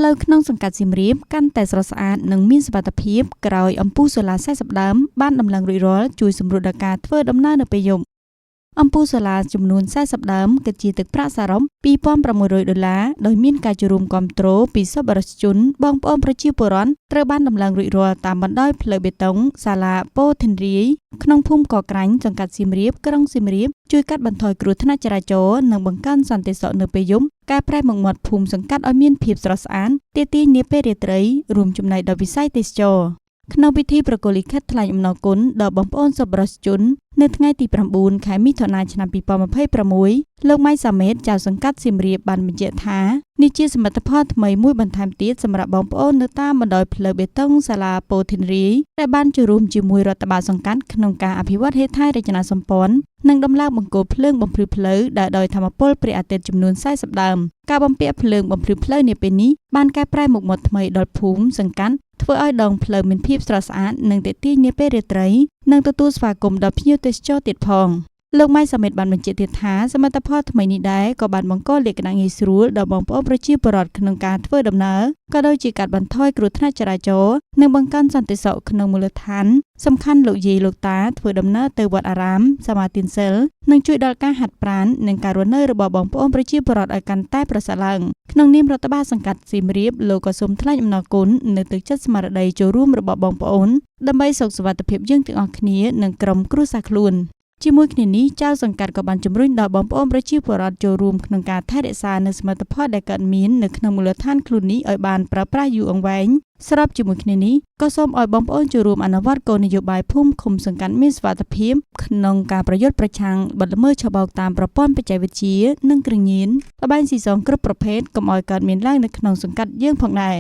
ផ្លូវក្នុងសង្កាត់សៀមរាបកាន់តែស្រស់ស្អាតនិងមានសុវត្ថិភាពក្រោយអំពូលសូឡា40ដើមបានដំឡើងរួចរាល់ជួយសម្រួលដល់ការធ្វើដំណើរនៅពេលយប់អំពូលសូឡាចំនួន40ដើមគិតជាទឹកប្រាក់សរុប$2,600ដោយមានការចូលរួមគាំទ្រពីសប្បុរសជនបងប្អូនប្រជាពលរដ្ឋត្រូវបានដំឡើងរួចរាល់តាមបណ្ដោយផ្លូវបេតុងសាលាពោធិនរាយក្នុងភូមិកក្រាញ់សង្កាត់សៀមរាបក្រុងសៀមរាបជួយកាត់បន្ថយគ្រោះថ្នាក់ចរាចរណ៍និងបង្កើនសន្តិសុខនៅពេលយប់ការប្រែមុខមាត់ភូមិសង្កាត់ឲ្យមានភាពស្រស់ស្អាតទាក់ទាញនាពេលរាត្រីរួមចំណែកដល់វិស័យទេសចរណ៍ក្នុងពិធីប្រគល់លិខិតថ្លែងអំណរគុណដល់បងប្អូនសប្បុរសជននៅថ្ងៃទី9ខែមិថុនាឆ្នាំ2026លោកម៉ៃសាមេតចៅសង្កាត់សៀមរាបបានបញ្ជាក់ថានេះជាសមិទ្ធផលថ្មីមួយបន្ថែមទៀតសម្រាប់បងប្អូននៅតាមបណ្ដោយផ្លូវបេតុងសាលាពោធិនរាយដែលបានចូលរួមជាមួយរដ្ឋបាលសង្កាត់ក្នុងការអភិវឌ្ឍហេដ្ឋារចនាសម្ព័ន្ធនិងដំឡើងបង្គោលភ្លើងបំភ្លឺផ្លូវដែលដោយថាមពលព្រះអាទិត្យចំនួន40ដើមការបំពាក់ភ្លើងបំភ្លឺផ្លូវនាពេលនេះបានកែប្រែមុខមាត់ថ្មីដល់ភូមិសង្កាត់ធ្វើឲ្យដងផ្លូវមានភាពស្រស់ស្អាតនិងទាក់ទាញនាពេលរាត្រីនិងទទួលស្វាគមន៍ដល់ភ្ញៀវទេសចរទៀតផងលោកម៉ៃសាមេតបានបញ្ជាក់ទៀតថាសមិទ្ធផលថ្មីនេះដែរក៏បានបង្កលក្ខណៈងាយស្រួលដល់បងប្អូនប្រជាពលរដ្ឋក្នុងការធ្វើដំណើរក៏ដូចជាកាត់បន្ថយគ្រោះថ្នាក់ចរាចរណ៍និងបង្កើនសន្តិសុខក្នុងមូលដ្ឋានសំខាន់លោកយាយលោកតាធ្វើដំណើរទៅវត្តអារាមសមាទានសិលនិងជួយដល់ការហាត់ប្រាណនិងការរស់នៅរបស់បងប្អូនប្រជាពលរដ្ឋឲ្យកាន់តែប្រសើរឡើងក្នុងនាមរដ្ឋបាលសង្កាត់សៀមរាបលោកក៏សូមថ្លែងអំណរគុណនៅទឹកចិត្តស្មារតីចូលរួមរបស់បងប្អូនដើម្បីសុខសុវត្ថិភាពយើងទាំងអស់គ្នានិងក្រុមគ្រួសារខ្លួនជាមួយគ្នានេះចៅសង្កាត់ក៏បានជំរុញដល់បងប្អូនប្រជាពលរដ្ឋចូលរួមក្នុងការថែរក្សានូវសមិទ្ធផលដែលកើតមាននៅក្នុងមូលដ្ឋានខ្លួននេះឲ្យបានប្រើប្រាស់យូរអង្វែងស្របជាមួយគ្នានេះក៏សូមឲ្យបងប្អូនចូលរួមអនុវត្តគោលនយោបាយភូមិឃុំសង្កាត់មានសុវត្ថិភាពក្នុងការប្រយុទ្ធប្រឆាំងបទល្មើសឆបោកតាមប្រព័ន្ធបច្ចេកវិទ្យានិងគ្រឿងញៀនល្បែងស៊ីសងគ្រប់ប្រភេទកុំឲ្យកើតមានឡើងនៅក្នុងសង្កាត់យើងផងដែរ